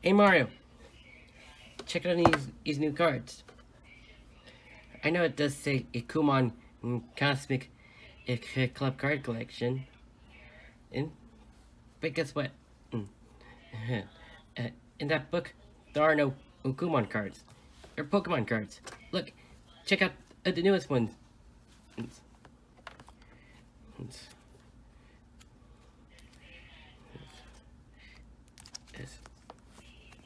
Hey Mario, check out these new cards. I know it does say a Kumon Cosmic Club card collection, but guess what? Mm, in that book, there are no Kumon cards. They're Pokemon cards. Look, check out the newest ones.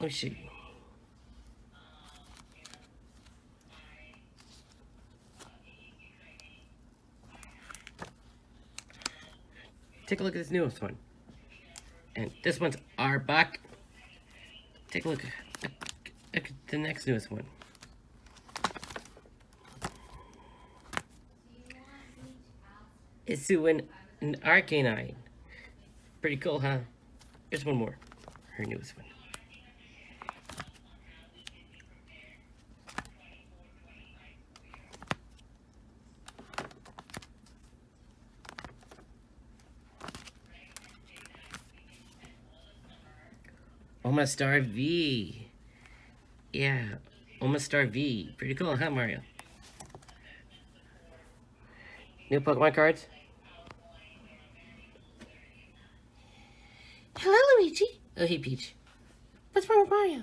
Let me see. Take a look at this newest one. And this one's Arbok. Take a look at the next newest one. Isuin and Arcanine. Pretty cool, huh? Here's one more. Her newest one. Omastar V. Yeah, Omastar V. Pretty cool, huh, Mario? New Pokemon cards? Hello, Luigi. Oh, hey, Peach. What's wrong with Mario?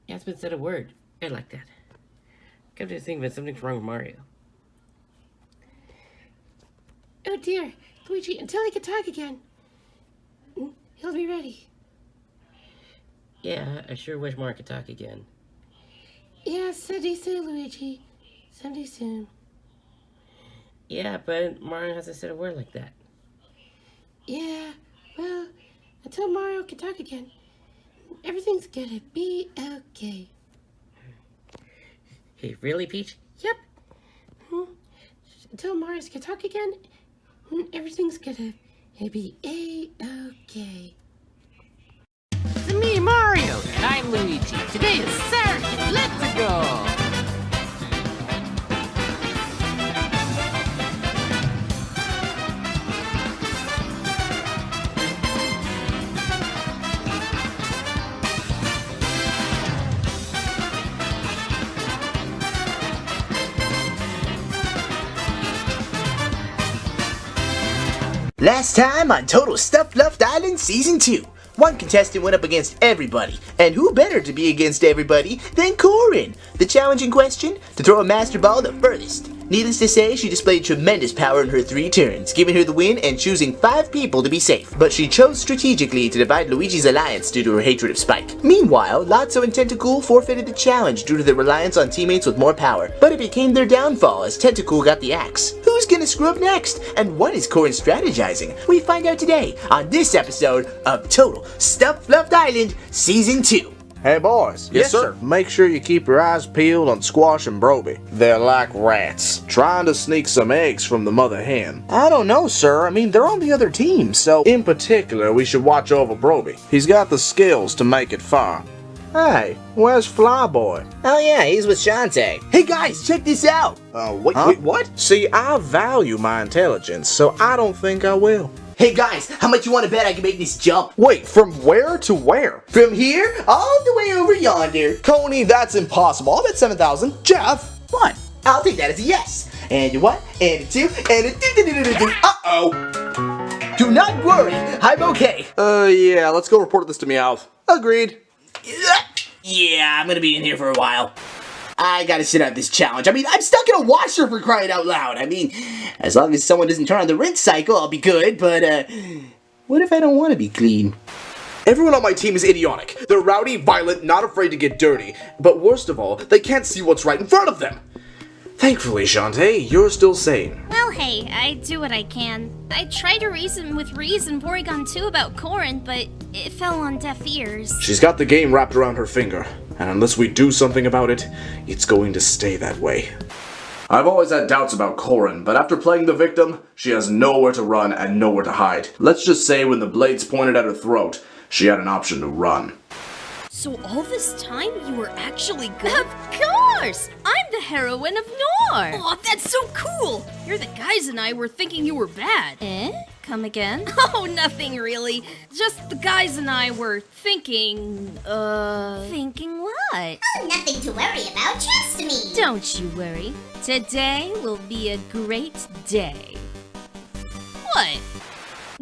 He hasn't been said a word. I like that. Come to think of it, something's wrong with Mario. Oh, dear. Luigi, until he can talk again, he'll be ready. Yeah, I sure wish Mario could talk again. Yeah, someday soon, Luigi. Someday soon. Yeah, but Mario hasn't said a word like that. Yeah, well, until Mario can talk again, everything's gonna be okay. Hey, really, Peach? Yep. Until Mario can talk again, everything's gonna be A-okay. It's me, Mario, and I'm Luigi. Today is Saturday. Let's go! Last time on Total Stuff Luft Island Season 2, one contestant went up against everybody, and who better to be against everybody than Corin? The challenge in question, to throw a Master Ball the furthest. Needless to say, she displayed tremendous power in her 3 turns, giving her the win and choosing 5 people to be safe. But she chose strategically to divide Luigi's alliance due to her hatred of Spike. Meanwhile, Lotso and Tentacool forfeited the challenge due to their reliance on teammates with more power, but it became their downfall as Tentacool got the axe. Who's gonna screw up next? And what is Corin strategizing? We find out today on this episode of Total Stuff Luft Island Season 2. Hey boys. Yes, sir. Make sure you keep your eyes peeled on Squash and Broby. They're like rats, trying to sneak some eggs from the mother hen. I don't know, sir. I mean, they're on the other team, so... In particular, we should watch over Broby. He's got the skills to make it far. Hey, where's Flyboy? Oh yeah, he's with Shantae. Hey guys, check this out! Wait, what? See, I value my intelligence, so I don't think I will. Hey guys, how much you want to bet I can make this jump? Wait, from where to where? From here, all the way over yonder. Coney, that's impossible. I'll bet 7,000. Jeff! What? I'll take that as a yes. And a 1, and a 2, and a do. Uh-oh. Do not worry, I'm okay. Yeah, let's go report this to Meowth. Agreed. Yeah, I'm gonna be in here for a while. I gotta sit out this challenge. I mean, I'm stuck in a washer for crying out loud. I mean, as long as someone doesn't turn on the rinse cycle, I'll be good, but, what if I don't want to be clean? Everyone on my team is idiotic. They're rowdy, violent, not afraid to get dirty. But worst of all, they can't see what's right in front of them. Thankfully, Shantae, you're still sane. Well, hey, I do what I can. I tried to reason with Reese and Porygon 2 about Corin, but it fell on deaf ears. She's got the game wrapped around her finger, and unless we do something about it, it's going to stay that way. I've always had doubts about Corin, but after playing the victim, she has nowhere to run and nowhere to hide. Let's just say when the blades pointed at her throat, she had an option to run. So all this time you were actually good? Of course! I'm the heroine of Nor. Oh, that's so cool! You're the guys and I were thinking you were bad. Eh? Come again? Oh, nothing really. Just the guys and I were thinking, Thinking what? Oh, nothing to worry about, trust me. Don't you worry. Today will be a great day. What?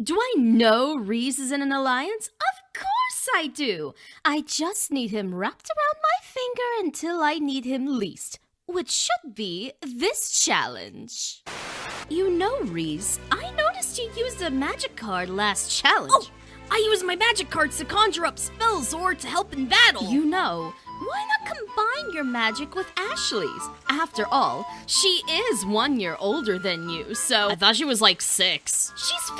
Do I know Reese is in an alliance? Of course I do. I just need him wrapped around my finger until I need him least, which should be this challenge. You know, Reese, I noticed you used a magic card last challenge. Oh, I use my magic cards to conjure up spells or to help in battle. You know, why not combine your magic with Ashley's? After all, she is 1 year older than you, so... I thought she was like 6. She's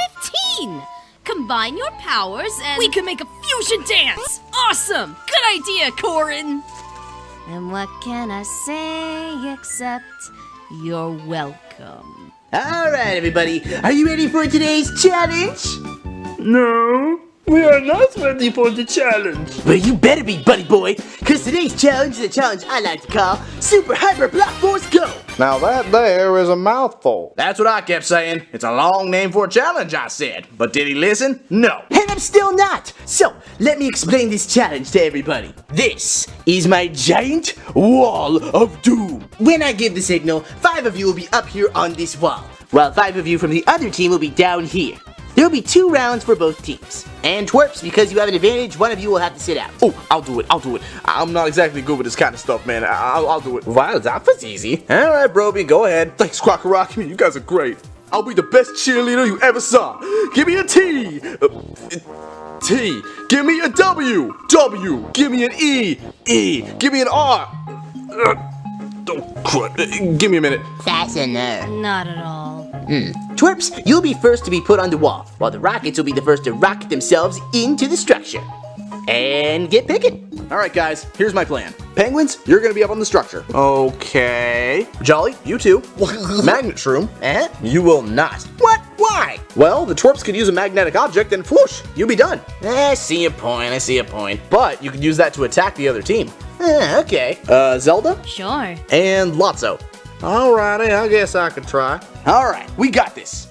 15! Combine your powers and... We can make a fusion dance! Awesome! Good idea, Corin! And what can I say except you're welcome? Alright, everybody, are you ready for today's challenge? No, we are not ready for the challenge. Well, you better be, buddy boy, because today's challenge is a challenge I like to call Super Hyper Block Force Go! Now that there is a mouthful. That's what I kept saying. It's a long name for a challenge, I said. But did he listen? No. And I'm still not! So, let me explain this challenge to everybody. This is my giant wall of doom. When I give the signal, 5 of you will be up here on this wall, while 5 of you from the other team will be down here. There will be 2 rounds for both teams. And twerps, because you have an advantage, one of you will have to sit out. Oh, I'll do it. I'm not exactly good with this kind of stuff, man. I'll do it. Wow, that was easy. Alright, Broby, go ahead. Thanks, Crocker Rock. You guys are great. I'll be the best cheerleader you ever saw. Give me a T. T. Give me a W. W. Give me an E. E. Give me an R. Don't cry. Give me a minute. Fastener. Not at all. Twerps, you'll be first to be put on the wall, while the Rockets will be the first to rocket themselves into the structure. And get picking. Alright, guys, here's my plan. Penguins, you're gonna be up on the structure. Okay. Jolly, you too. Magnet Shroom, you will not. What? Why? Well, the twerps could use a magnetic object and whoosh, you'll be done. I see a point. But you could use that to attack the other team. Okay. Zelda Sure. and Lotso. Alrighty, I guess I could try. Alright, we got this.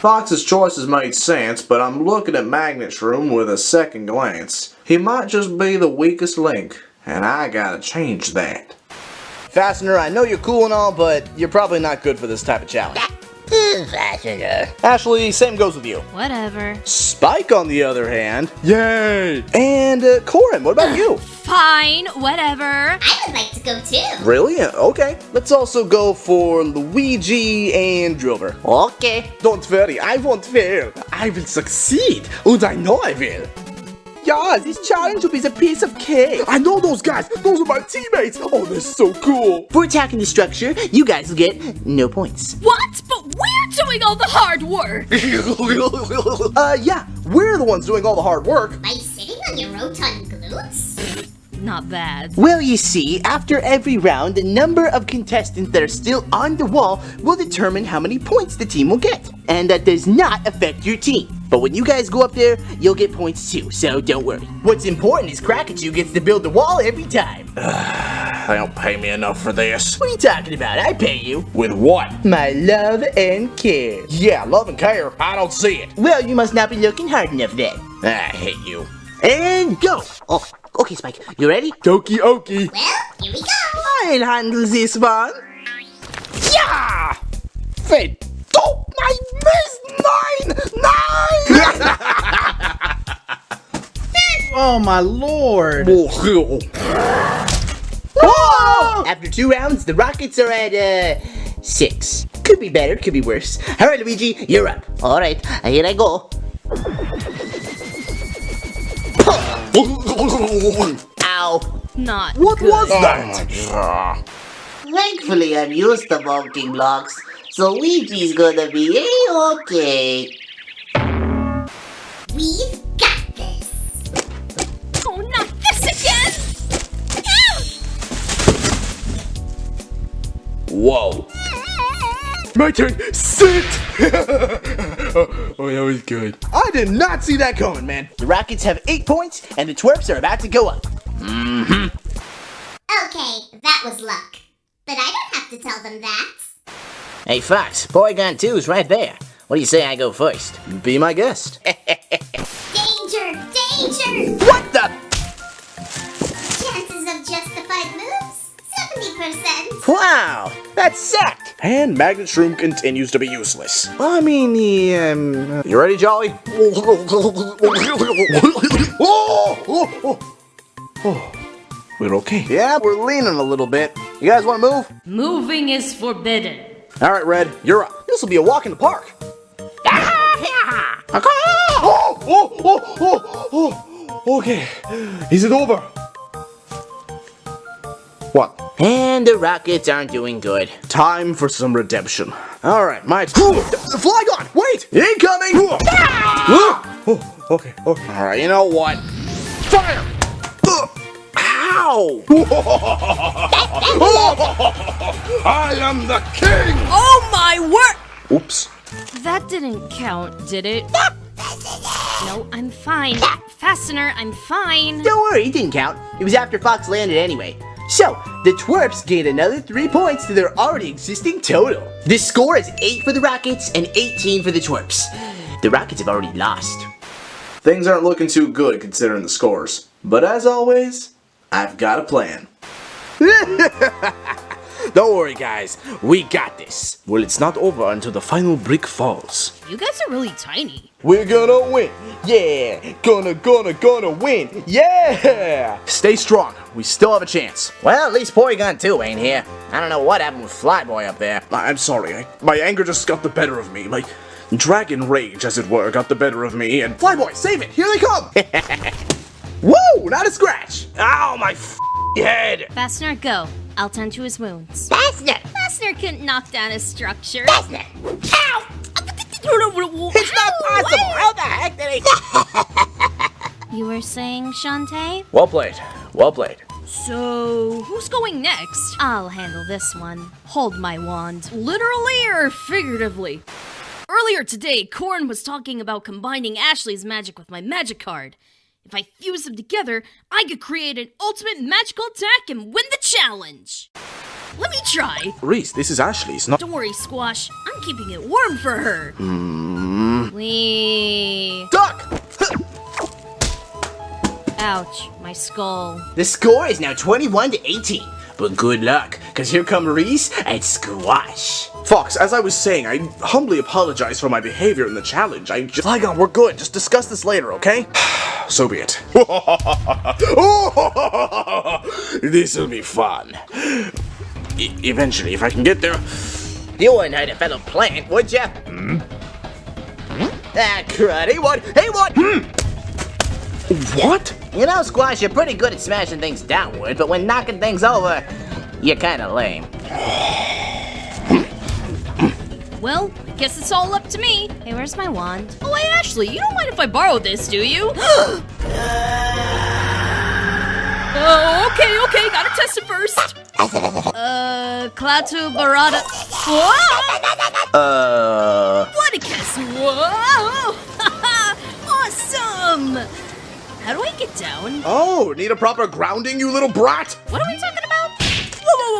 Fox's choices made sense, but I'm looking at Magnet Shroom with a second glance. He might just be the weakest link, and I gotta change that. Fastener, I know you're cool and all, but you're probably not good for this type of challenge. Fastener. Ashley, same goes with you. Whatever. Spike, on the other hand, yay! And Corin, what about you? Fine, whatever. I would like to go too. Really? Okay. Let's also go for Luigi and Drilver. Okay. Don't worry, I won't fail. I will succeed, and I know I will. Yeah, this challenge will be a piece of cake. I know those guys. Those are my teammates. Oh, they're so cool. For attacking the structure, you guys will get no points. What? But we're doing all the hard work. Yeah, we're the ones doing all the hard work. By sitting on your rotund glutes? Not bad. Well, you see, after every round, the number of contestants that are still on the wall will determine how many points the team will get. And that does not affect your team. But when you guys go up there, you'll get points too, so don't worry. What's important is Krakachoo gets to build the wall every time. They don't pay me enough for this. What are you talking about? I pay you. With what? My love and care. Yeah, love and care. I don't see it. Well, you must not be looking hard enough then. I hate you. And go! Oh, okay, Spike. You ready? Doki okie. Well, here we go. I'll handle this one. Yeah! Fed. Oh, my miss 9! Oh my lord! Whoa! After 2 rounds, the Rockets are at, 6. Could be better, could be worse. Alright, Luigi, you're up. Alright, here I go. Ow. Not What good. was that? Thankfully, I'm used to bulking blocks, so Luigi's gonna be A-okay. We've got this. Oh, not this again! Whoa. My turn. Sit! Oh, that was good. I did not see that coming, man. The Rockets have 8 points, and the twerps are about to go up. Okay, that was luck. But I don't have to tell them that. Hey, Fox, Porygon 2's right there. What do you say I go first? Be my guest. Danger! Danger! What the? Chances of justified moves? 70%. Wow, that sucked. And Magnet Shroom continues to be useless. Well, I mean, you ready, Jolly? We're okay. Yeah, we're leaning a little bit. You guys want to move? Moving is forbidden. All right, Red, you're up. This will be a walk in the park. Okay, is it over? What? And the Rockets aren't doing good. Time for some redemption. All right, my Flygon, wait! Incoming! Okay. All right, you know what? Fire! Ow! I am the king! Oh my word! Oops. That didn't count, did it? No, I'm fine. Fastener, I'm fine. Don't worry, it didn't count. It was after Fox landed anyway. So, the Twerps gained another 3 points to their already existing total. The score is 8 for the Rockets and 18 for the Twerps. The Rockets have already lost. Things aren't looking too good considering the scores. But as always, I've got a plan. Don't worry, guys. We got this. Well, it's not over until the final brick falls. You guys are really tiny. We're gonna win. Yeah. Gonna win. Yeah. Stay strong. We still have a chance. Well, at least Porygon 2 ain't here. I don't know what happened with Flyboy up there. I'm sorry. My anger just got the better of me. My dragon rage, as it were, got the better of me. And Flyboy, save it. Here they come. Woo! Not a scratch. Ow, my head. Fastener, go. I'll tend to his wounds. Fastener! Fastener couldn't knock down his structure. Fastener! Ow! It's not possible! How the heck did he... You were saying, Shantae? Well played. Well played. So, who's going next? I'll handle this one. Hold my wand. Literally or figuratively? Earlier today, Corrin was talking about combining Ashley's magic with my magic card. If I fuse them together, I could create an ultimate magical attack and win the challenge. Let me try. Reese, this is Ashley's, not... Don't worry, Squash. I'm keeping it warm for her. Wee. Duck! Ouch, my skull. The score is now 21 to 18. But good luck, because here come Reese and Squash. Fox, as I was saying, I humbly apologize for my behavior in the challenge. Flygon, we're good. Just discuss this later, okay? So be it. This'll be fun. Eventually, if I can get there. You wouldn't hurt a fellow plant, would ya? Ah, crud. Hey, what? Hey, what? What? You know, Squash, you're pretty good at smashing things downward, but when knocking things over, you're kinda lame. Well, I guess it's all up to me. Hey, where's my wand? Oh, hey, Ashley, you don't mind if I borrow this, do you? Okay, gotta test it first. Klaatu Barada. Whoa! Bloodicus, whoa! Awesome! How do I get down? Oh, need a proper grounding, you little brat? What are we talking about?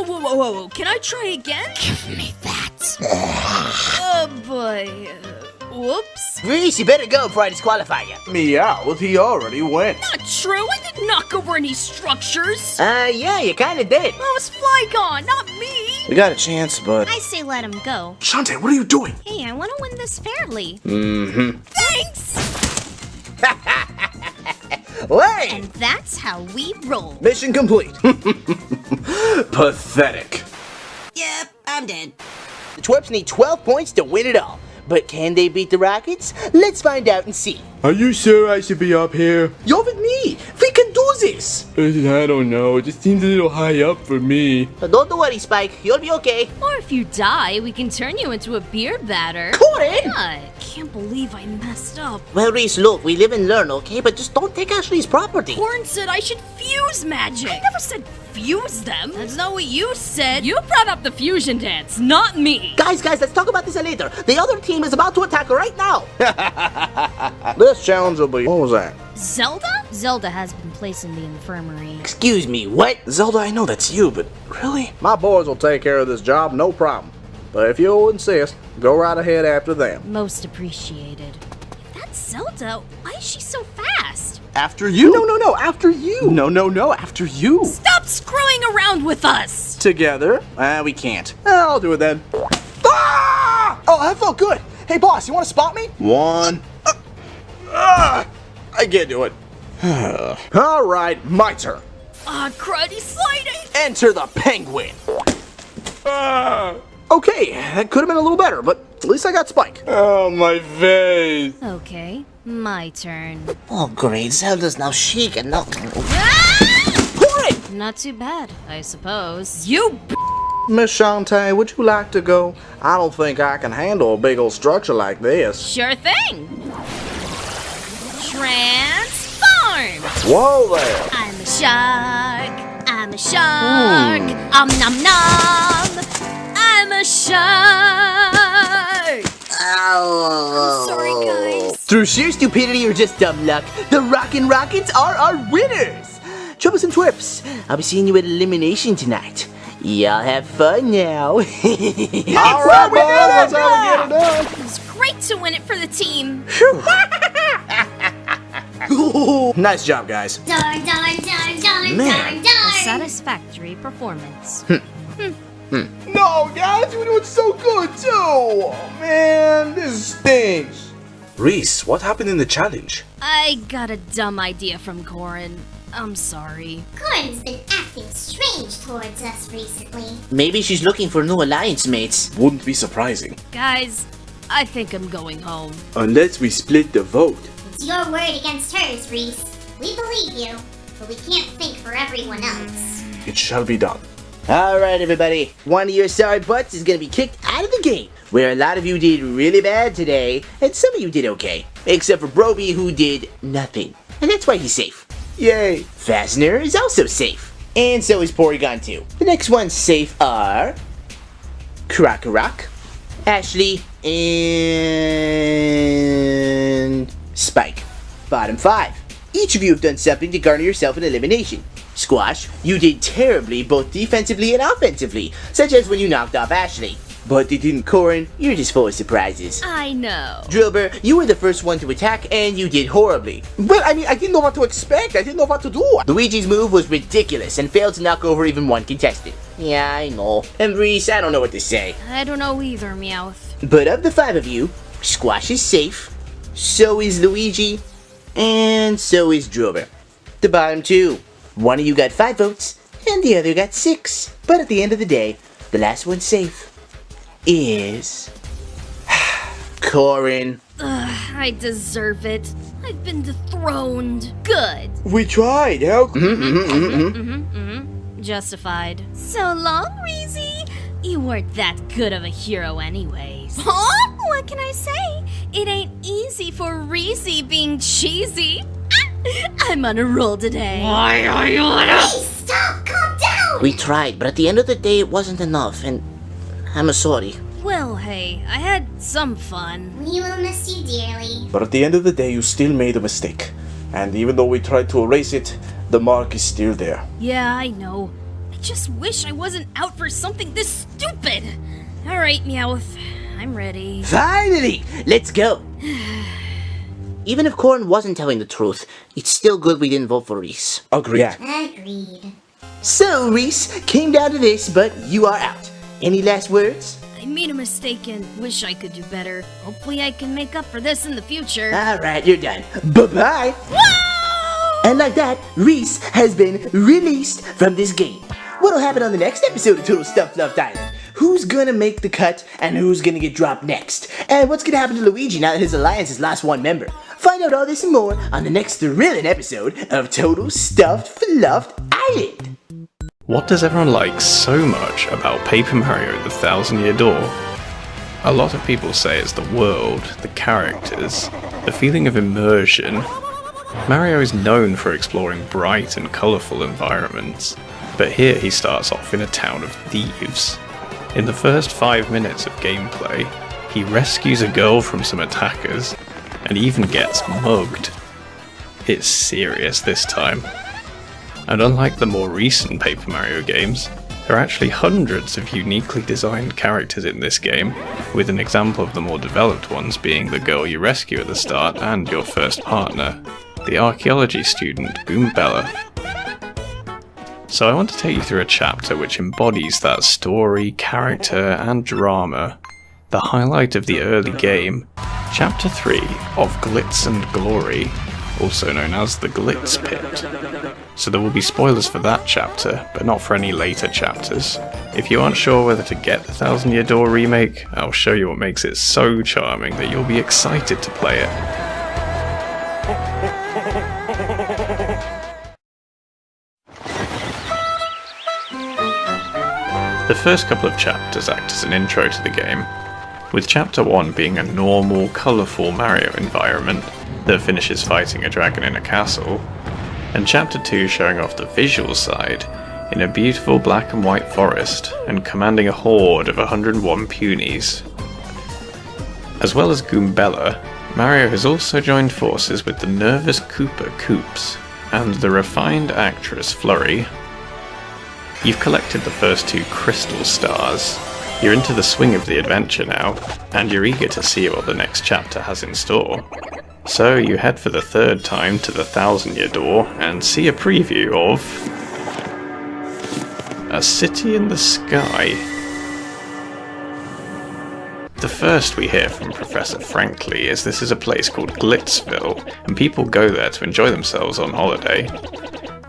Whoa. Can I try again? Give me that. Oh, boy. Whoops. Reese, you better go before I disqualify you. Meow, he already went. Not true. I didn't knock over any structures. Yeah, you kinda did. That was Flygon, not me. We got a chance, but... I say let him go. Shantae, what are you doing? Hey, I want to win this fairly. Thanks. Wait! And that's how we roll. Mission complete. Pathetic. Yep, I'm dead. The Twerps need 12 points to win it all. But can they beat the Rockets? Let's find out and see. Are you sure I should be up here? You're with me. We can do this. I don't know. It just seems a little high up for me. But don't worry, Spike. You'll be okay. Or if you die, we can turn you into a beard batter. Corrin! God, can't believe I messed up. Well, Reese, look, we live and learn, okay? But just don't take Ashley's property. Corrin said I should fuse magic. I never said fuse them. That's not what you said. You brought up the fusion dance, not me. Guys, let's talk about this later. The other team is about to attack right now. This challenge will be... What was that? Zelda? Zelda has been placed in the infirmary. Excuse me, what? Zelda, I know that's you, but really? My boys will take care of this job, no problem. But if you'll insist, go right ahead after them. Most appreciated. If that's Zelda, why is she so fast? After you? No, after you. No, after you. Stop screwing around with us! Together? We can't. I'll do it then. Ah! Oh, that felt good. Hey, boss, you want to spot me? One. I can't do it. All right, my turn. Cruddy sliding! Enter the penguin. Okay, that could have been a little better, but at least I got Spike. Oh, my face. Okay, my turn. Oh, great. Zelda's now chic and now. Not too bad, I suppose. You Miss Shantae, would you like to go? I don't think I can handle a big old structure like this. Sure thing! Transform! Whoa there! I'm a shark! I'm a shark! Nom nom! I'm a shark! I'm sorry, guys. Through sheer stupidity or just dumb luck, the Rockin' Rockets are our winners! Troublesome twerps, I'll be seeing you at elimination tonight. Y'all have fun now. All right, boys, that's how we get it done. It was great to win it for the team. Nice job, guys. Darn, darn, darn, darn, Man. darn, A darn. satisfactory performance. No, guys, we're doing so good, too. Oh, man, this stinks. Reese, what happened in the challenge? I got a dumb idea from Corin. I'm sorry. Corin's been acting strange towards us recently. Maybe she's looking for new alliance mates. Wouldn't be surprising. Guys, I think I'm going home. Unless we split the vote. It's your word against hers, Reese. We believe you, but we can't think for everyone else. It shall be done. Alright, everybody. One of your sorry butts is gonna be kicked out of the game, where a lot of you did really bad today, and some of you did okay. Except for Broby, who did nothing. And that's why he's safe. Yay. Fastener is also safe. And so is Porygon 2. The next ones safe are Krokorok, Ashley, and Spike. Bottom 5. Each of you have done something to garner yourself an elimination. Squash, you did terribly both defensively and offensively, such as when you knocked off Ashley. But it didn't. Corin, you're just full of surprises. I know. Drillbur, you were the first one to attack and you did horribly. Well, I mean, I didn't know what to expect. I didn't know what to do. Luigi's move was ridiculous and failed to knock over even one contestant. Yeah, I know. And Reese, I don't know what to say. I don't know either, Meowth. But of the 5 of you, Squash is safe, so is Luigi, and so is Drillbur. The bottom 2. One of you got 5 votes, and the other got 6. But at the end of the day, the last one safe is Corin. I deserve it. I've been dethroned. Good. We tried. How? Justified. So long, Reezy. You weren't that good of a hero anyways. Huh? What can I say? It ain't easy for Reezy being cheesy. I'm on a roll today. Hey, stop! Calm down! We tried, but at the end of the day, it wasn't enough, and I'm sorry. Well, hey, I had some fun. We will miss you dearly. But at the end of the day, you still made a mistake. And even though we tried to erase it, the mark is still there. Yeah, I know. I just wish I wasn't out for something this stupid. Alright, Meowth. I'm ready. Finally! Let's go! Even if Corin wasn't telling the truth, it's still good we didn't vote for Reese. Agreed. Agreed. So, Reese, came down to this, but you are out. Any last words? I made a mistake and wish I could do better. Hopefully I can make up for this in the future. Alright, you're done. Bye-bye! Whoa! And like that, Reese has been released from this game. What'll happen on the next episode of Total Stuff Love Island? Who's gonna make the cut and who's gonna get dropped next? And what's gonna happen to Luigi now that his alliance has lost one member? Find out all this and more on the next thrilling episode of Total Stuffed Fluffed Island. What does everyone like so much about Paper Mario the Thousand Year Door? A lot of people say it's the world, the characters, the feeling of immersion. Mario is known for exploring bright and colourful environments, but here he starts off in a town of thieves. In the first 5 minutes of gameplay, he rescues a girl from some attackers, and even gets mugged. It's serious this time. And unlike the more recent Paper Mario games, there are actually hundreds of uniquely designed characters in this game, with an example of the more developed ones being the girl you rescue at the start and your first partner, the archaeology student Goombella. So I want to take you through a chapter which embodies that story, character, and drama, the highlight of the early game, Chapter 3 of Glitz and Glory, also known as the Glitz Pit. So there will be spoilers for that chapter, but not for any later chapters. If you aren't sure whether to get the Thousand Year Door remake, I'll show you what makes it so charming that you'll be excited to play it. The first couple of chapters act as an intro to the game, with Chapter 1 being a normal, colourful Mario environment that finishes fighting a dragon in a castle, and Chapter 2 showing off the visual side in a beautiful black and white forest and commanding a horde of 101 punies. As well as Goombella, Mario has also joined forces with the nervous Koopa Koops and the refined actress Flurry. You've collected the first 2 crystal stars, you're into the swing of the adventure now, and you're eager to see what the next chapter has in store. So you head for the 3rd time to the Thousand Year Door and see a preview of A City in the Sky. The first we hear from Professor Frankly is this is a place called Glitzville, and people go there to enjoy themselves on holiday.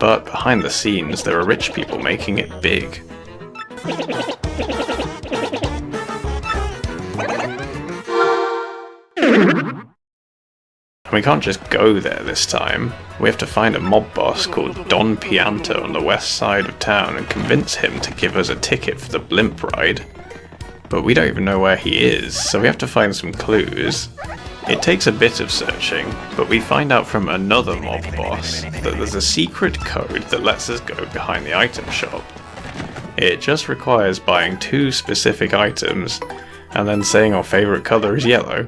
But behind the scenes, there are rich people making it big. We can't just go there this time. We have to find a mob boss called Don Pianta on the west side of town and convince him to give us a ticket for the blimp ride. But we don't even know where he is, so we have to find some clues. It takes a bit of searching, but we find out from another mob boss that there's a secret code that lets us go behind the item shop. It just requires buying 2 specific items and then saying our favourite colour is yellow.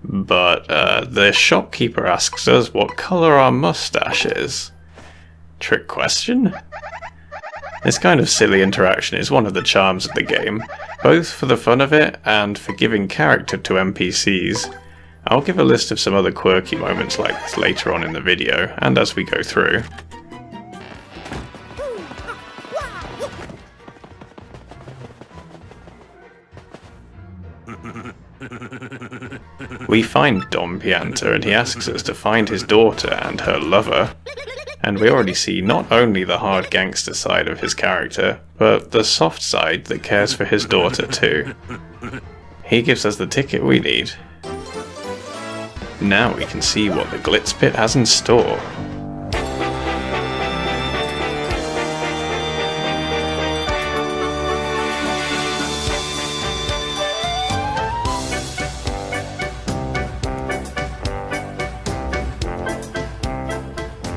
But the shopkeeper asks us what colour our moustache is. Trick question? This kind of silly interaction is one of the charms of the game, both for the fun of it and for giving character to NPCs. I'll give a list of some other quirky moments like this later on in the video, and as we go through. We find Dom Pianta and he asks us to find his daughter and her lover. And we already see not only the hard gangster side of his character, but the soft side that cares for his daughter too. He gives us the ticket we need. Now we can see what the Glitz Pit has in store.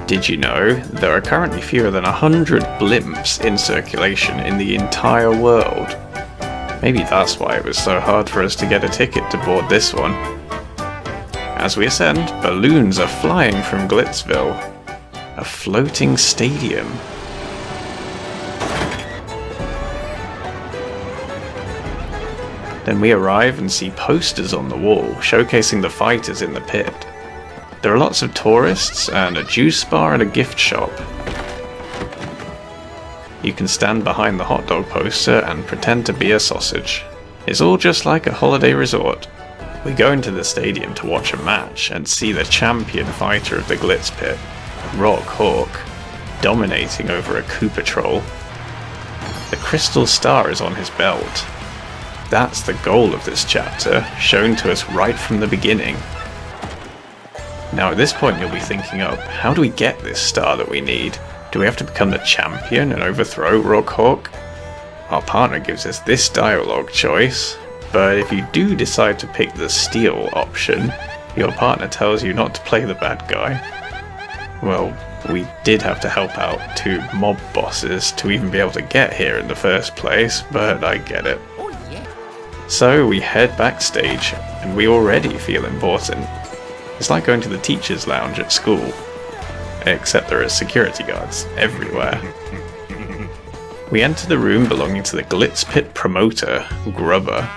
Did you know there are currently fewer than 100 blimps in circulation in the entire world? Maybe that's why it was so hard for us to get a ticket to board this one. As we ascend, balloons are flying from Glitzville. A floating stadium. Then we arrive and see posters on the wall showcasing the fighters in the pit. There are lots of tourists, and a juice bar and a gift shop. You can stand behind the hot dog poster and pretend to be a sausage. It's all just like a holiday resort. We go into the stadium to watch a match and see the champion fighter of the Glitz Pit, Rock Hawk, dominating over a Koopa Troll. The crystal star is on his belt. That's the goal of this chapter, shown to us right from the beginning. Now at this point you'll be thinking up, how do we get this star that we need? Do we have to become the champion and overthrow Rock Hawk? Our partner gives us this dialogue choice, but if you do decide to pick the steal option, your partner tells you not to play the bad guy. Well, we did have to help out 2 mob bosses to even be able to get here in the first place, but I get it. So we head backstage, and we already feel important. It's like going to the teacher's lounge at school, except there are security guards everywhere. We enter the room belonging to the Glitz Pit promoter, Grubber,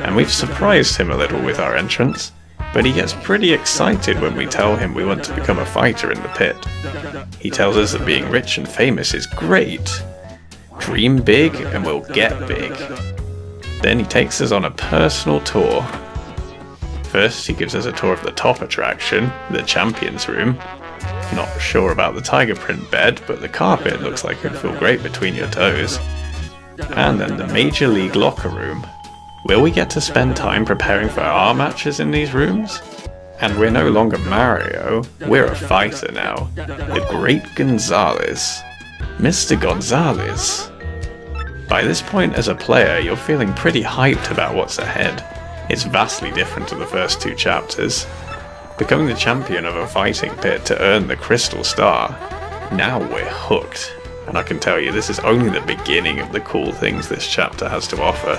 and we've surprised him a little with our entrance, but he gets pretty excited when we tell him we want to become a fighter in the pit. He tells us that being rich and famous is great. Dream big and we'll get big. Then he takes us on a personal tour. First, he gives us a tour of the top attraction, the Champions Room. Not sure about the tiger print bed, but the carpet looks like it'd feel great between your toes. And then the Major League Locker Room. Will we get to spend time preparing for our matches in these rooms? And we're no longer Mario, we're a fighter now. The Great Gonzalez. Mr. Gonzalez. By this point as a player, you're feeling pretty hyped about what's ahead. It's vastly different to the first 2 chapters. Becoming the champion of a fighting pit to earn the Crystal Star. Now we're hooked. And I can tell you, this is only the beginning of the cool things this chapter has to offer.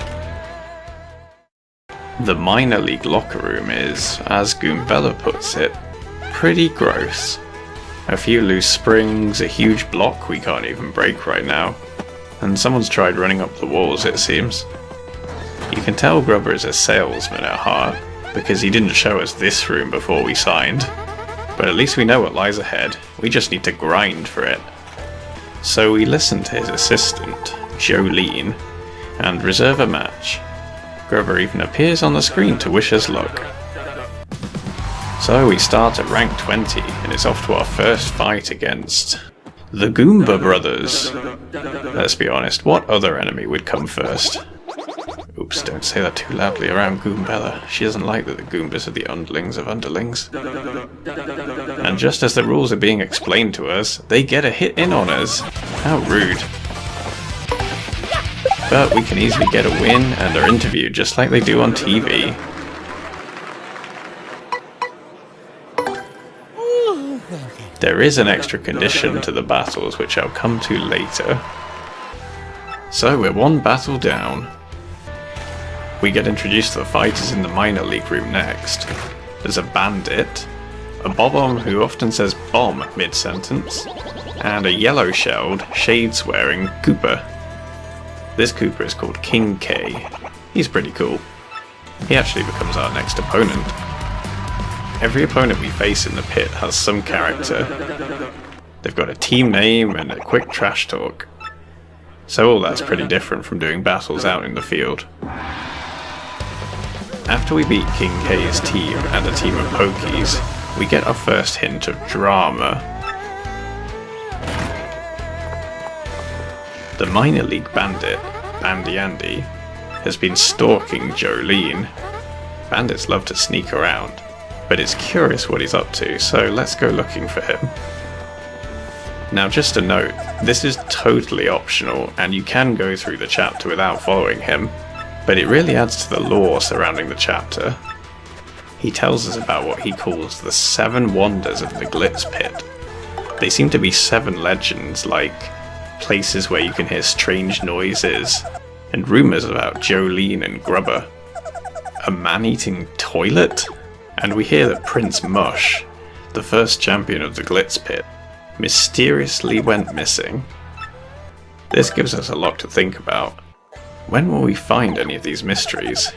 The minor league locker room is, as Goombella puts it, pretty gross. A few loose springs, a huge block we can't even break right now, and someone's tried running up the walls, it seems. You can tell Grubber is a salesman at heart, because he didn't show us this room before we signed. But at least we know what lies ahead, we just need to grind for it. So we listen to his assistant, Jolene, and reserve a match. Grubber even appears on the screen to wish us luck. So we start at rank 20, and it's off to our first fight against the Goomba Brothers. Let's be honest, what other enemy would come first? Oops, don't say that too loudly around Goombella. She doesn't like that the Goombas are the underlings of underlings. And just as the rules are being explained to us, they get a hit in on us. How rude. But we can easily get a win and are interviewed just like they do on TV. There is an extra condition to the battles which I'll come to later. So we're one battle down. We get introduced to the fighters in the minor league room next. There's a bandit, a bob-omb who often says bomb mid-sentence, and a yellow-shelled, shades-wearing Koopa. This Koopa is called King K. He's pretty cool. He actually becomes our next opponent. Every opponent we face in the pit has some character. They've got a team name and a quick trash talk. So all that's pretty different from doing battles out in the field. After we beat King K's team and a team of Pokies, we get our first hint of drama. The minor league bandit, Bandy Andy, has been stalking Jolene. Bandits love to sneak around, but it's curious what he's up to, so let's go looking for him. Now just a note, this is totally optional and you can go through the chapter without following him, but it really adds to the lore surrounding the chapter. He tells us about what he calls the 7 wonders of the Glitz Pit. They seem to be 7 legends, like places where you can hear strange noises, and rumours about Jolene and Grubber. A man-eating toilet? And we hear that Prince Mush, the first champion of the Glitz Pit, mysteriously went missing. This gives us a lot to think about. When will we find any of these mysteries?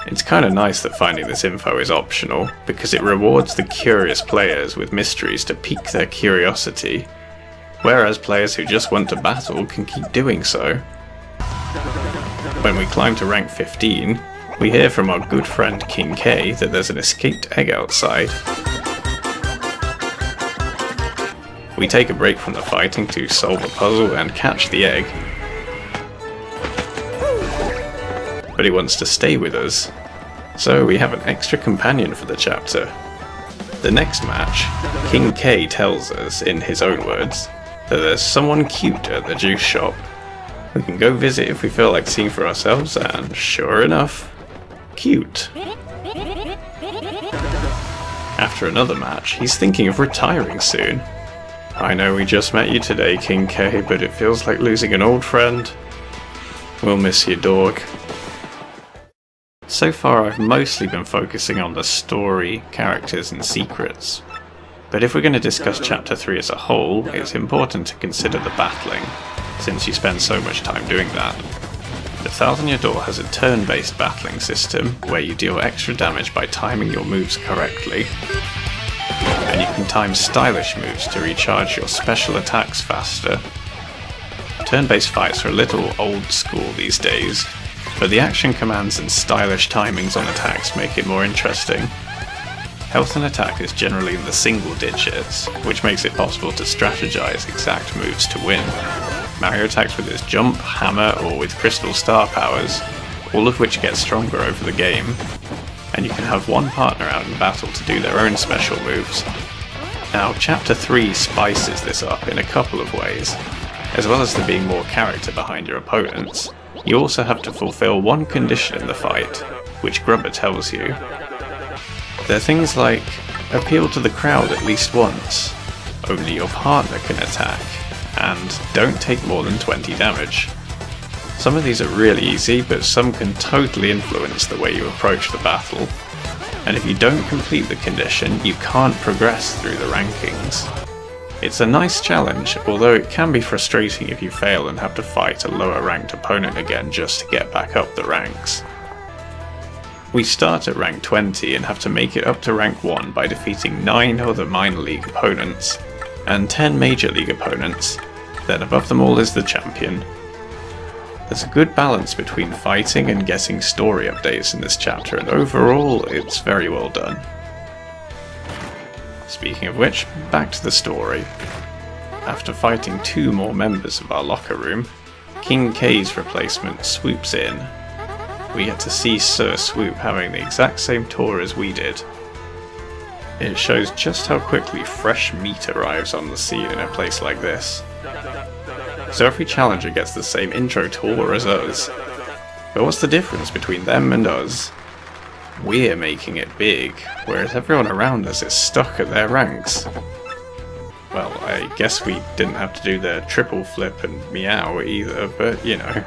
It's kinda nice that finding this info is optional, because it rewards the curious players with mysteries to pique their curiosity, whereas players who just want to battle can keep doing so. When we climb to rank 15, we hear from our good friend King K that there's an escaped egg outside. We take a break from the fighting to solve a puzzle and catch the egg. But he wants to stay with us, so we have an extra companion for the chapter. The next match, King K tells us, in his own words, that there's someone cute at the juice shop. We can go visit if we feel like seeing for ourselves, and sure enough, cute. After another match, he's thinking of retiring soon. I know we just met you today, King K, but it feels like losing an old friend. We'll miss you, dog. So far I've mostly been focusing on the story, characters and secrets, but if we're going to discuss Chapter 3 as a whole, it's important to consider the battling, since you spend so much time doing that. The Thousand Year Door has a turn-based battling system, where you deal extra damage by timing your moves correctly, and you can time stylish moves to recharge your special attacks faster. Turn-based fights are a little old school these days, but the action commands and stylish timings on attacks make it more interesting. Health and attack is generally in the single digits, which makes it possible to strategize exact moves to win. Mario attacks with his jump, hammer, or with crystal star powers, all of which get stronger over the game, and you can have one partner out in battle to do their own special moves. Now, Chapter 3 spices this up in a couple of ways. As well as there being more character behind your opponents, you also have to fulfill one condition in the fight, which Grubber tells you. They're things like, appeal to the crowd at least once, only your partner can attack, and don't take more than 20 damage. Some of these are really easy, but some can totally influence the way you approach the battle, and if you don't complete the condition, you can't progress through the rankings. It's a nice challenge, although it can be frustrating if you fail and have to fight a lower ranked opponent again just to get back up the ranks. We start at rank 20 and have to make it up to rank 1 by defeating 9 other minor league opponents, and 10 major league opponents, then above them all is the champion. There's a good balance between fighting and getting story updates in this chapter, and overall it's very well done. Speaking of which, back to the story. After fighting 2 more members of our locker room, King K's replacement swoops in. We get to see Sir Swoop having the exact same tour as we did. It shows just how quickly fresh meat arrives on the scene in a place like this. So every challenger gets the same intro tour as us. But what's the difference between them and us? We're making it big, whereas everyone around us is stuck at their ranks. Well, I guess we didn't have to do the triple flip and meow either, but you know.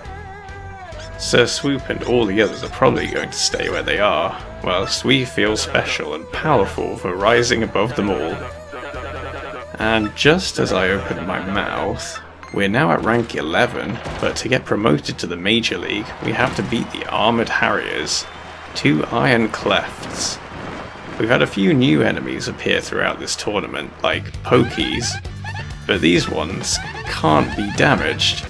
Sir Swoop and all the others are probably going to stay where they are, whilst we feel special and powerful for rising above them all. And just as I open my mouth, we're now at rank 11, but to get promoted to the Major League, we have to beat the Armoured Harriers, 2 Iron Clefts. We've had a few new enemies appear throughout this tournament, like Pokies, but these ones can't be damaged.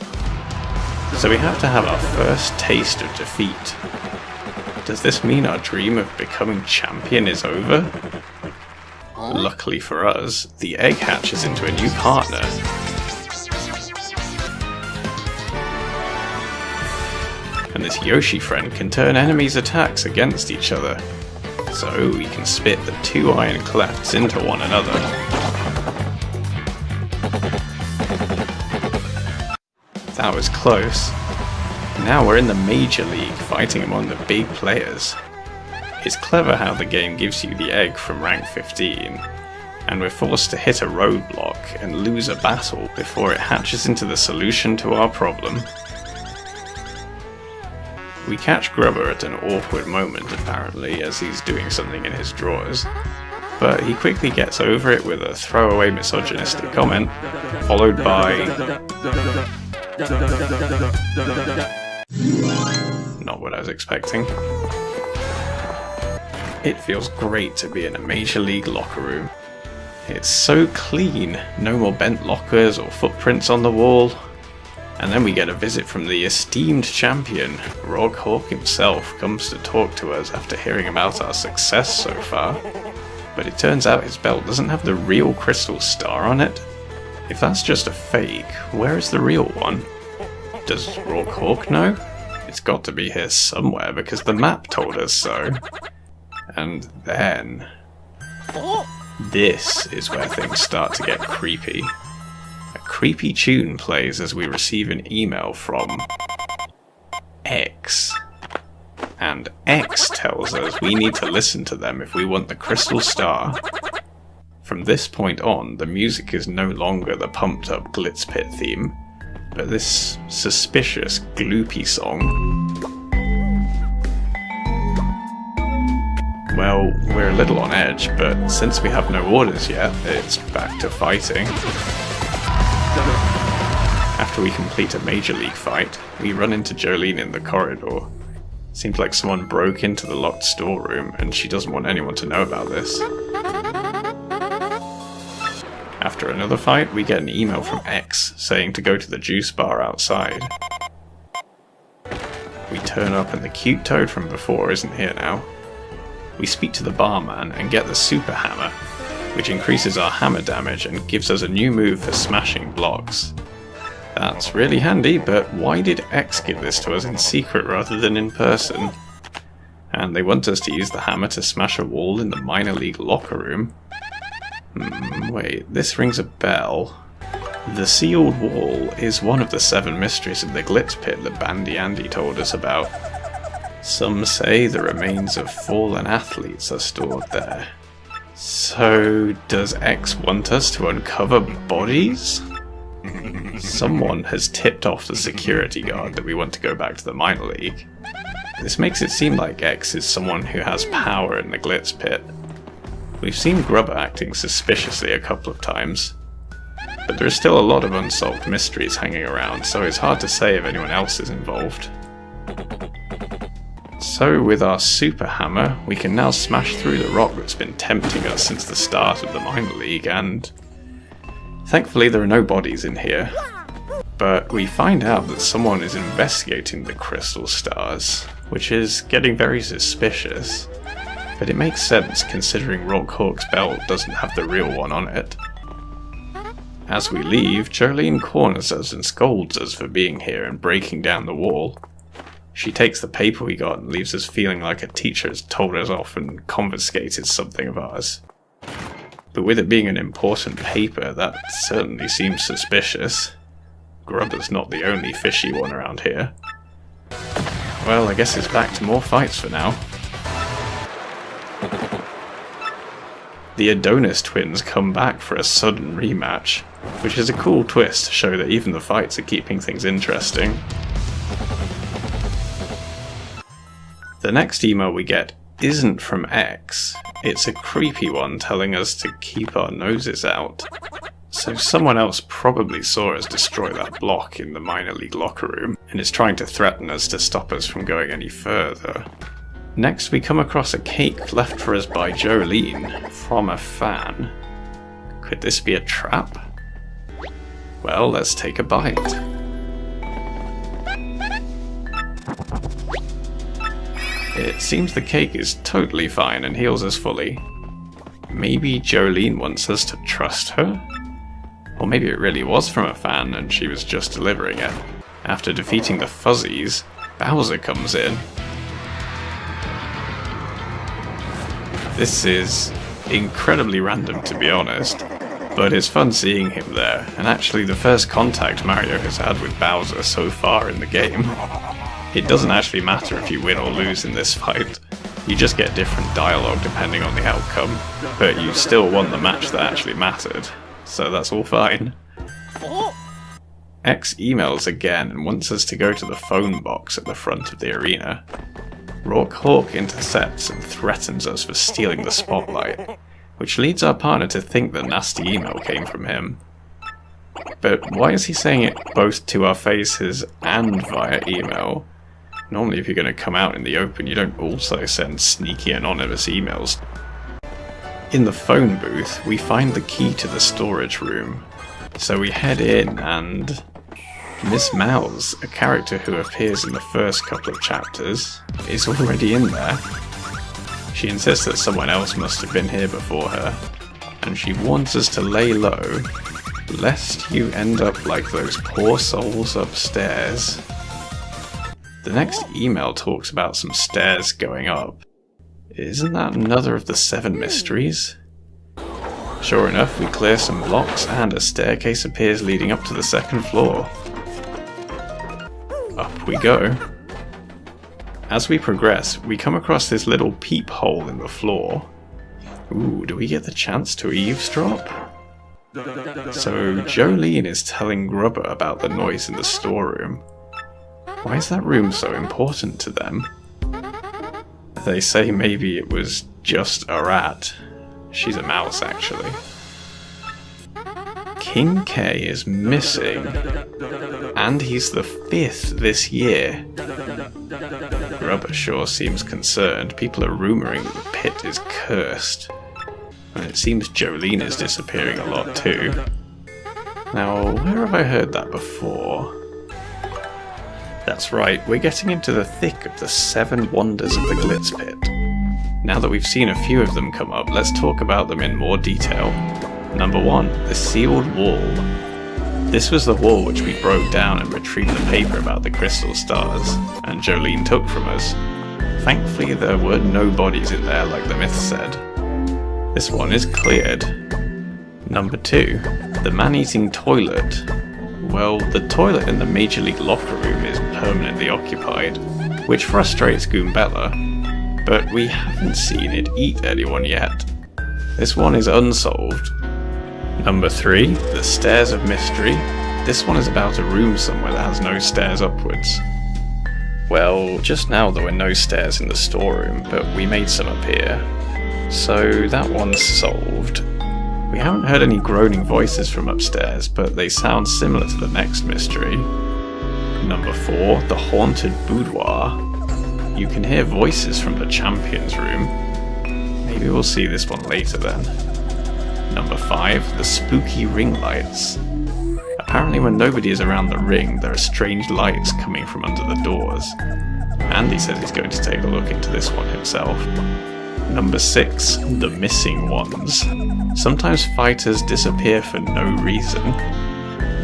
So we have to have our first taste of defeat. Does this mean our dream of becoming champion is over? Luckily for us, the egg hatches into a new partner. And this Yoshi friend can turn enemies' attacks against each other, so we can spit the 2 Iron Clefts into one another. That was close. Now we're in the Major League, fighting among the big players. It's clever how the game gives you the egg from rank 15, and we're forced to hit a roadblock and lose a battle before it hatches into the solution to our problem. We catch Grubber at an awkward moment apparently, as he's doing something in his drawers, but he quickly gets over it with a throwaway misogynistic comment, followed by... not what I was expecting. It feels great to be in a Major League locker room. It's so clean, no more bent lockers or footprints on the wall. And then we get a visit from the esteemed champion. Rog Hawk himself comes to talk to us after hearing about our success so far. But it turns out his belt doesn't have the real crystal star on it. If that's just a fake, where is the real one? Does Rog Hawk know? It's got to be here somewhere because the map told us so. And then... this is where things start to get creepy. A creepy tune plays as we receive an email from X. And X tells us we need to listen to them if we want the crystal star. From this point on, the music is no longer the pumped up Glitz Pit theme, but this suspicious, gloopy song. Well, we're a little on edge, but since we have no orders yet, it's back to fighting. After we complete a Major League fight, we run into Jolene in the corridor. Seems like someone broke into the locked storeroom, and she doesn't want anyone to know about this. After another fight, we get an email from X saying to go to the juice bar outside. We turn up and the cute toad from before isn't here now. We speak to the barman and get the super hammer, which increases our hammer damage and gives us a new move for smashing blocks. That's really handy, but why did X give this to us in secret rather than in person? And they want us to use the hammer to smash a wall in the minor league locker room. Wait, this rings a bell. The sealed wall is one of the 7 mysteries of the Glitz Pit that Bandy Andy told us about. Some say the remains of fallen athletes are stored there. So, does X want us to uncover bodies? Someone has tipped off the security guard that we want to go back to the minor league. This makes it seem like X is someone who has power in the Glitz Pit. We've seen Grubber acting suspiciously a couple of times, but there is still a lot of unsolved mysteries hanging around, so it's hard to say if anyone else is involved. So with our super hammer, we can now smash through the rock that's been tempting us since the start of the minor league, and thankfully there are no bodies in here. But we find out that someone is investigating the crystal stars, which is getting very suspicious. But it makes sense considering Rockhawk's belt doesn't have the real one on it. As we leave, Jolene corners us and scolds us for being here and breaking down the wall. She takes the paper we got and leaves us feeling like a teacher has told us off and confiscated something of ours. But with it being an important paper, that certainly seems suspicious. Grubber's not the only fishy one around here. Well, I guess it's back to more fights for now. The Adonis twins come back for a sudden rematch, which is a cool twist to show that even the fights are keeping things interesting. The next email we get isn't from X, it's a creepy one telling us to keep our noses out. So someone else probably saw us destroy that block in the minor league locker room, and is trying to threaten us to stop us from going any further. Next we come across a cake left for us by Jolene from a fan. Could this be a trap? Well, let's take a bite. It seems the cake is totally fine and heals us fully. Maybe Jolene wants us to trust her? Or maybe it really was from a fan and she was just delivering it. After defeating the Fuzzies, Bowser comes in. This is incredibly random, to be honest, but it's fun seeing him there, and actually the first contact Mario has had with Bowser so far in the game. It doesn't actually matter if you win or lose in this fight, you just get different dialogue depending on the outcome, but you still won the match that actually mattered, so that's all fine. X emails again and wants us to go to the phone box at the front of the arena. Rockhawk intercepts and threatens us for stealing the spotlight, which leads our partner to think the nasty email came from him. But why is he saying it both to our faces and via email? Normally if you're going to come out in the open, you don't also send sneaky anonymous emails. In the phone booth, we find the key to the storage room, so we head in and Miss Mouse, a character who appears in the first couple of chapters, is already in there. She insists that someone else must have been here before her, and she warns us to lay low, lest you end up like those poor souls upstairs. The next email talks about some stairs going up. Isn't that another of the 7 mysteries? Sure enough, we clear some blocks and a staircase appears leading up to the 2nd floor. Up we go. As we progress, we come across this little peephole in the floor. Ooh, do we get the chance to eavesdrop? So Jolene is telling Grubber about the noise in the storeroom. Why is that room so important to them? They say maybe it was just a rat. She's a mouse, actually. King K is missing, and he's the 5th this year. Grubber sure seems concerned. People are rumouring that the pit is cursed. And it seems Jolene is disappearing a lot too. Now, where have I heard that before? That's right, we're getting into the thick of the 7 wonders of the Glitz Pit. Now that we've seen a few of them come up, let's talk about them in more detail. Number 1, the sealed wall. This was the wall which we broke down and retrieved the paper about the crystal stars, and Jolene took from us. Thankfully there were no bodies in there like the myth said. This one is cleared. Number 2, the man-eating toilet. Well, the toilet in the Major League locker room is permanently occupied, which frustrates Goombella, but we haven't seen it eat anyone yet. This one is unsolved. Number 3, the stairs of mystery. This one is about a room somewhere that has no stairs upwards. Well, just now there were no stairs in the storeroom, but we made some up here. So that one's solved. We haven't heard any groaning voices from upstairs, but they sound similar to the next mystery. Number 4, the haunted boudoir. You can hear voices from the champion's room. Maybe we'll see this one later then. Number 5, the spooky ring lights. Apparently when nobody is around the ring, there are strange lights coming from under the doors. Andy says he's going to take a look into this one himself. Number 6, the missing ones. Sometimes fighters disappear for no reason.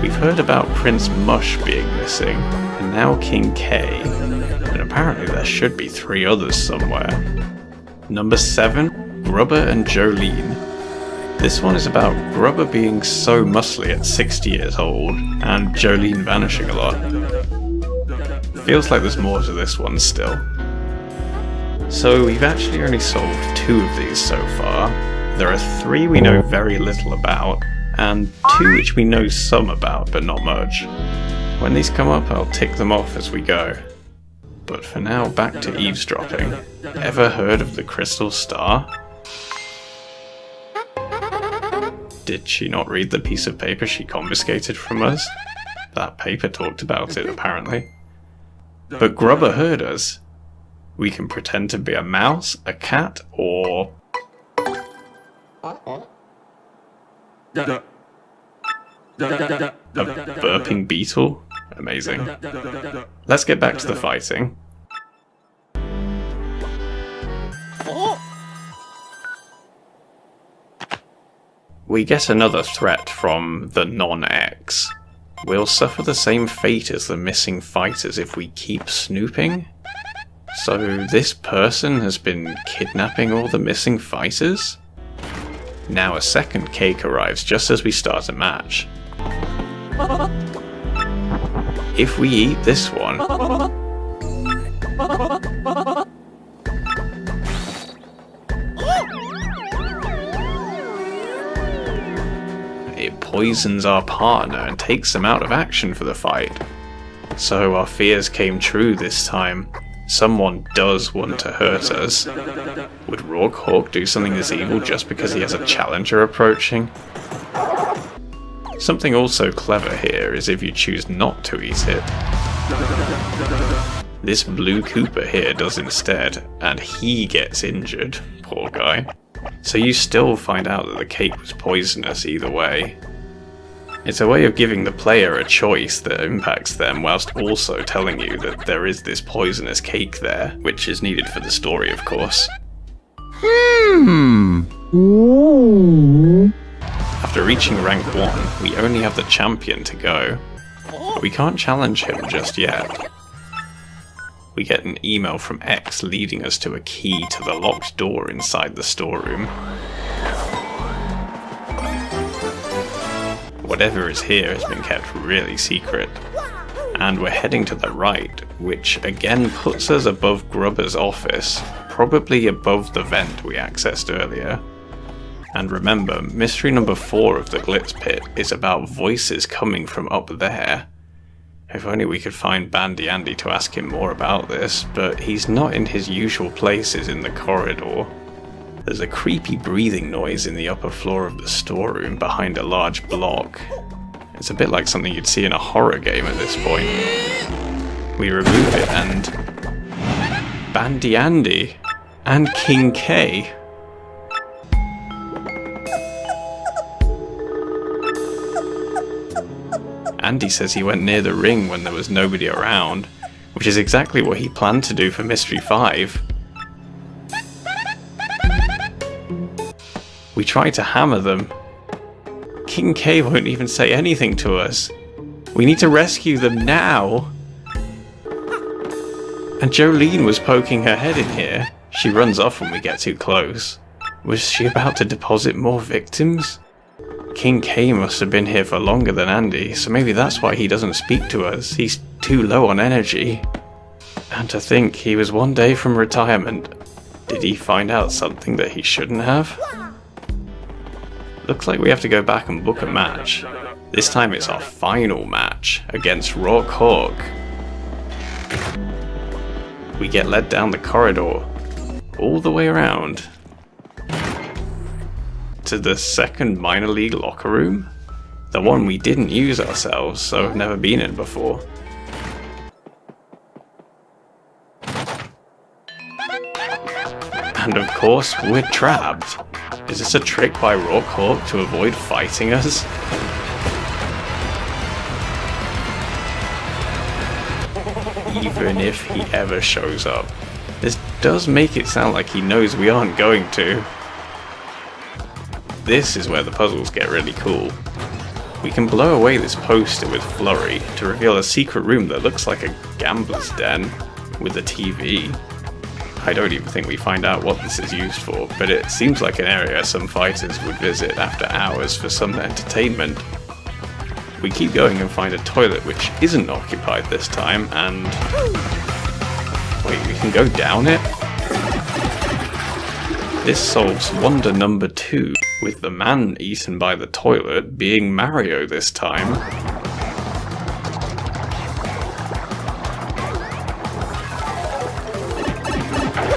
We've heard about Prince Mush being missing, and now King K, and apparently there should be 3 others somewhere. Number 7, Grubber and Jolene. This one is about Grubber being so muscly at 60 years old, and Jolene vanishing a lot. Feels like there's more to this one still. So we've actually only solved 2 of these so far. There are 3 we know very little about, and 2 which we know some about but not much. When these come up I'll tick them off as we go. But for now, back to eavesdropping. Ever heard of the Crystal Star? Did she not read the piece of paper she confiscated from us? That paper talked about it, apparently. But Grubber heard us. We can pretend to be a mouse, a cat, or... a burping beetle? Amazing. Let's get back to the fighting. We get another threat from the non-X. We'll suffer the same fate as the missing fighters if we keep snooping? So this person has been kidnapping all the missing fighters? Now a second cake arrives just as we start a match. If we eat this one... it poisons our partner and takes them out of action for the fight. So our fears came true this time. Someone does want to hurt us. Would Rourke do something this evil just because he has a challenger approaching? Something also clever here is if you choose not to eat it. This blue Koopa here does instead, and he gets injured, poor guy. So you still find out that the cake was poisonous either way. It's a way of giving the player a choice that impacts them whilst also telling you that there is this poisonous cake there, which is needed for the story of course. After reaching rank 1, we only have the champion to go. But we can't challenge him just yet. We get an email from X leading us to a key to the locked door inside the storeroom. Whatever is here has been kept really secret. And we're heading to the right, which again puts us above Grubber's office, probably above the vent we accessed earlier. And remember, mystery number 4 of the Glitz Pit is about voices coming from up there. If only we could find Bandy Andy to ask him more about this, but he's not in his usual places in the corridor. There's a creepy breathing noise in the upper floor of the storeroom behind a large block. It's a bit like something you'd see in a horror game at this point. We remove it and... Bandy Andy! And King K! Andy says he went near the ring when there was nobody around, which is exactly what he planned to do for Mystery 5. We try to hammer them. King K won't even say anything to us. We need to rescue them now. And Jolene was poking her head in here. She runs off when we get too close. Was she about to deposit more victims? King K must have been here for longer than Andy, so maybe that's why he doesn't speak to us. He's too low on energy. And to think he was one day from retirement. Did he find out something that he shouldn't have? Looks like we have to go back and book a match. This time it's our final match against Rock Hawk. We get led down the corridor, all the way around, to the second minor league locker room? The one we didn't use ourselves, so I've never been in before. And of course, we're trapped. Is this a trick by Rock Hawk to avoid fighting us? Even if he ever shows up. This does make it sound like he knows we aren't going to. This is where the puzzles get really cool. We can blow away this poster with Flurry to reveal a secret room that looks like a gambler's den with a TV. I don't even think we find out what this is used for, but it seems like an area some fighters would visit after hours for some entertainment. We keep going and find a toilet which isn't occupied this time, and... Wait, we can go down it? This solves wonder number 2, with the man eaten by the toilet being Mario this time.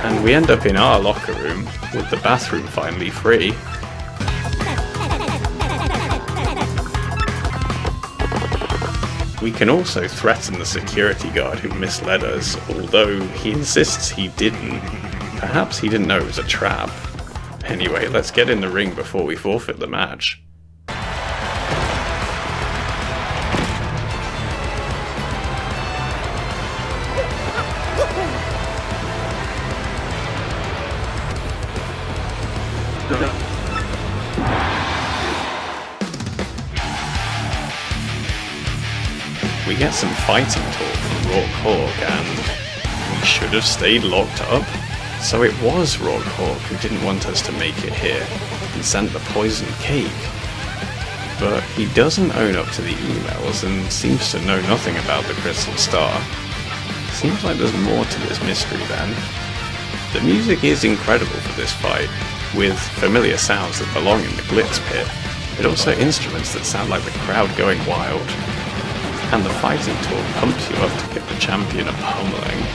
And we end up in our locker room, with the bathroom finally free. We can also threaten the security guard who misled us, although he insists he didn't. Perhaps he didn't know it was a trap. Anyway, let's get in the ring before we forfeit the match. We get some fighting talk from Rock Hawk, and we should have stayed locked up. So it was Rock Hawk who didn't want us to make it here, and sent the poisoned cake. But he doesn't own up to the emails, and seems to know nothing about the Crystal Star. Seems like there's more to this mystery then. The music is incredible for this fight, with familiar sounds that belong in the Glitz pit, but also instruments that sound like the crowd going wild. And the fighting talk pumps you up to give the champion a pummeling.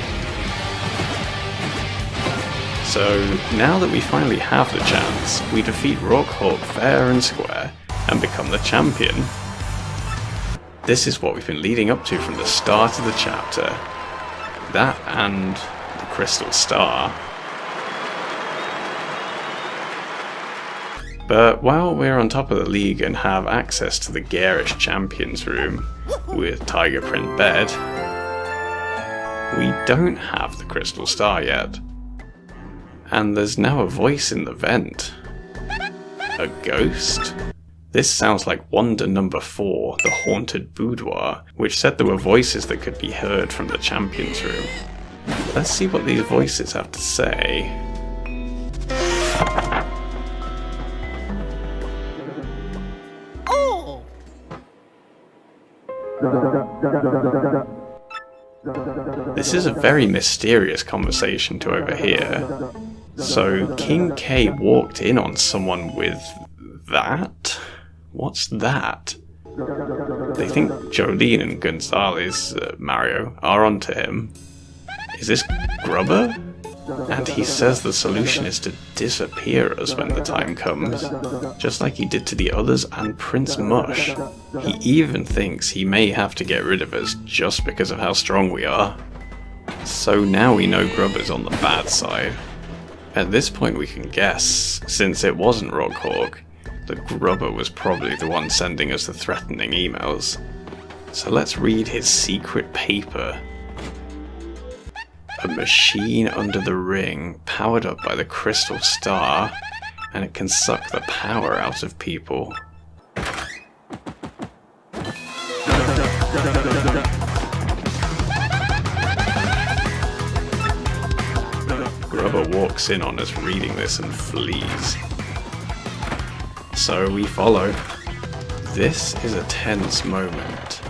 So, now that we finally have the chance, we defeat Rock Hawk fair and square, and become the champion. This is what we've been leading up to from the start of the chapter. That and the Crystal Star. But while we're on top of the league and have access to the garish champions room with Tiger Print bed, we don't have the Crystal Star yet. And there's now a voice in the vent. A ghost? This sounds like wonder number 4, the haunted boudoir, which said there were voices that could be heard from the champions room. Let's see what these voices have to say. This is a very mysterious conversation to overhear. So King K walked in on someone with that? What's that? They think Jolene and Gonzalez, Mario, are onto him. Is this Grubber? And he says the solution is to disappear us when the time comes, just like he did to the others and Prince Mush. He even thinks he may have to get rid of us just because of how strong we are. So now we know Grubber's on the bad side. At this point we can guess, since it wasn't Rockhawk, that Grubber was probably the one sending us the threatening emails. So let's read his secret paper. A machine under the ring, powered up by the crystal star, and it can suck the power out of people. Grubber walks in on us reading this and flees. So we follow. This is a tense moment.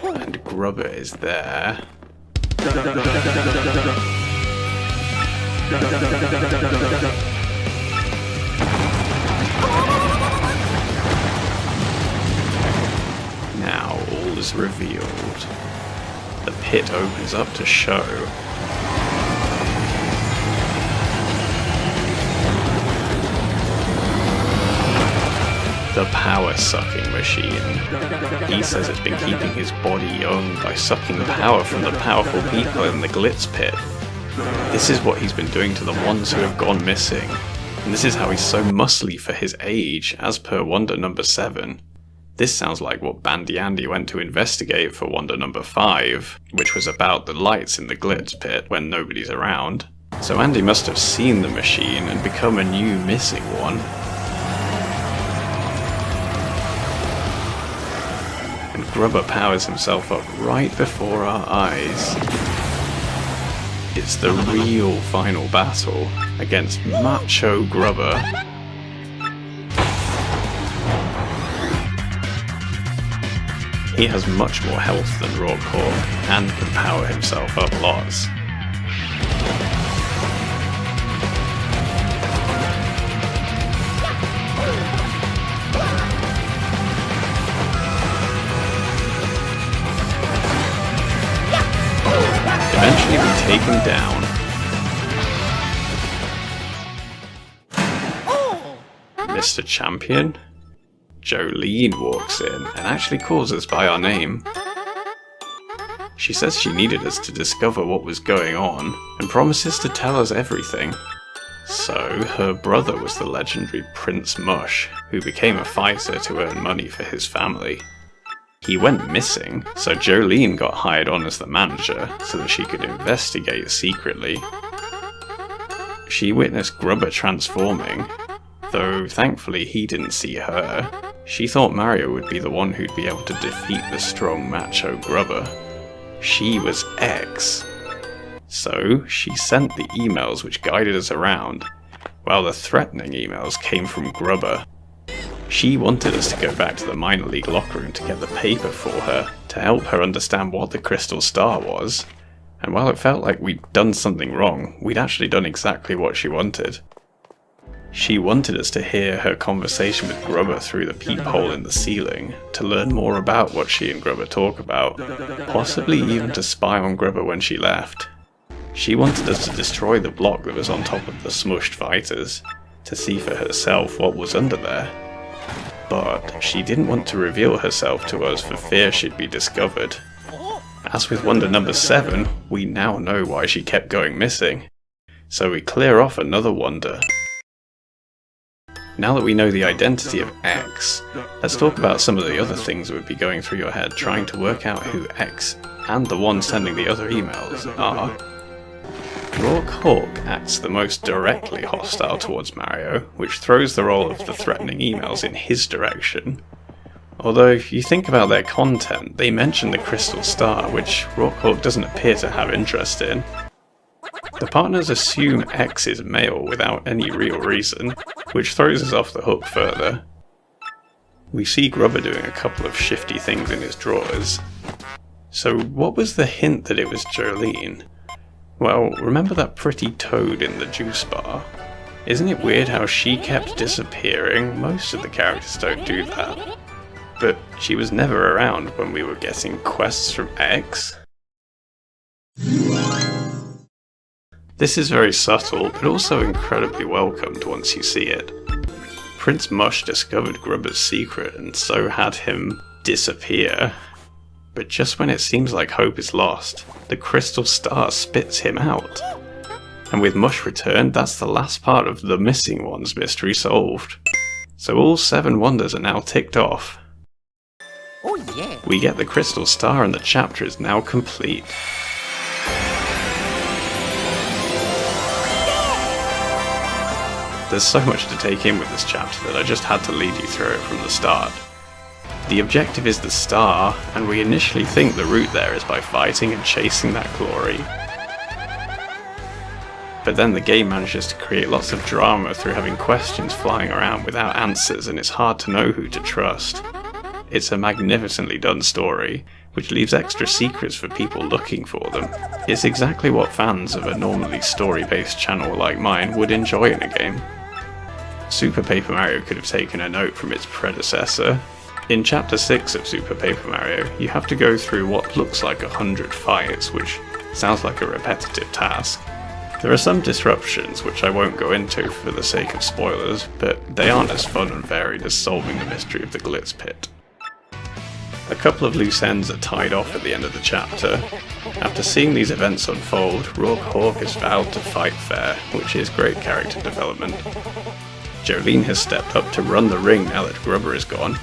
And Grubber is there. Now all is revealed. The pit opens up to show. The power-sucking machine. He says it's been keeping his body young by sucking power from the powerful people in the Glitz pit. This is what he's been doing to the ones who have gone missing, and this is how he's so muscly for his age, as per Wonder number 7. This sounds like what Bandy Andy went to investigate for Wonder number 5, which was about the lights in the Glitz pit when nobody's around. So Andy must have seen the machine and become a new missing one. Grubber powers himself up right before our eyes. It's the real final battle against Macho Grubber. He has much more health than Rockhawk and can power himself up lots. Eventually be taken down. Mr. Champion? Jolene walks in and actually calls us by our name. She says she needed us to discover what was going on and promises to tell us everything. So, her brother was the legendary Prince Mush, who became a fighter to earn money for his family. He went missing, so Jolene got hired on as the manager so that she could investigate secretly. She witnessed Grubber transforming, though thankfully he didn't see her. She thought Mario would be the one who'd be able to defeat the strong macho Grubber. She was X. So she sent the emails which guided us around, while the threatening emails came from Grubber. She wanted us to go back to the minor league locker room to get the paper for her, to help her understand what the crystal star was. And while it felt like we'd done something wrong, we'd actually done exactly what she wanted. She wanted us to hear her conversation with Grubber through the peephole in the ceiling, to learn more about what she and Grubber talk about, possibly even to spy on Grubber when she left. She wanted us to destroy the block that was on top of the smushed fighters, to see for herself what was under there. But she didn't want to reveal herself to us for fear she'd be discovered. As with Wonder number 7, we now know why she kept going missing. So we clear off another wonder. Now that we know the identity of X, let's talk about some of the other things that would be going through your head trying to work out who X and the one sending the other emails are. Rockhawk acts the most directly hostile towards Mario, which throws the role of the threatening emails in his direction. Although if you think about their content, they mention the crystal star, which Rockhawk doesn't appear to have interest in. The partners assume X is male without any real reason, which throws us off the hook further. We see Grubber doing a couple of shifty things in his drawers. So what was the hint that it was Jolene? Well, remember that pretty toad in the juice bar? Isn't it weird how she kept disappearing? Most of the characters don't do that. But she was never around when we were getting quests from X. This is very subtle, but also incredibly welcomed once you see it. Prince Mush discovered Grubber's secret and so had him disappear. But just when it seems like hope is lost, the crystal star spits him out. And with Mush returned, that's the last part of the Missing Ones mystery solved. So all 7 wonders are now ticked off. Oh yeah. We get the crystal star and the chapter is now complete. There's so much to take in with this chapter that I just had to lead you through it from the start. The objective is the star, and we initially think the route there is by fighting and chasing that glory. But then the game manages to create lots of drama through having questions flying around without answers, and it's hard to know who to trust. It's a magnificently done story, which leaves extra secrets for people looking for them. It's exactly what fans of a normally story-based channel like mine would enjoy in a game. Super Paper Mario could have taken a note from its predecessor. In Chapter 6 of Super Paper Mario, you have to go through what looks like 100 fights, which sounds like a repetitive task. There are some disruptions which I won't go into for the sake of spoilers, but they aren't as fun and varied as solving the mystery of the Glitz Pit. A couple of loose ends are tied off at the end of the chapter. After seeing these events unfold, Rourke Hawk has vowed to fight fair, which is great character development. Jolene has stepped up to run the ring now that Grubber is gone.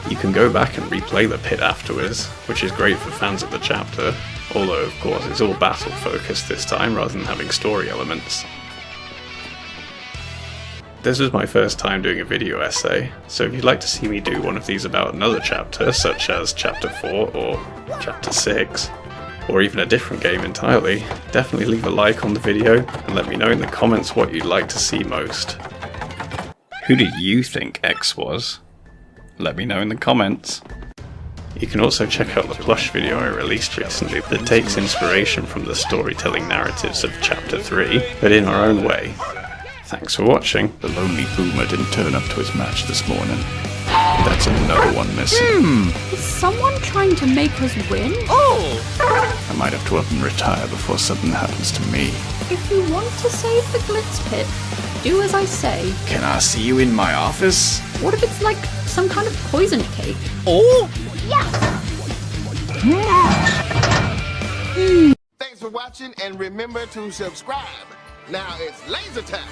You can go back and replay the pit afterwards, which is great for fans of the chapter, although of course it's all battle focused this time rather than having story elements. This was my first time doing a video essay, so if you'd like to see me do one of these about another chapter, such as Chapter 4 or Chapter 6, or even a different game entirely, definitely leave a like on the video and let me know in the comments what you'd like to see most. Who do you think X was? Let me know in the comments. You can also check out the plush video I released recently that takes inspiration from the storytelling narratives of Chapter 3, but in our own way. Thanks for watching. The lonely boomer didn't turn up to his match this morning. That's another one missing. Is someone trying to make us win? I might have to up and retire before something happens to me. If you want to save the Glitz Pit, do as I say. Can I see you in my office? What if it's like some kind of poison cake? Oh! Thanks for watching and remember to subscribe. Now it's laser time.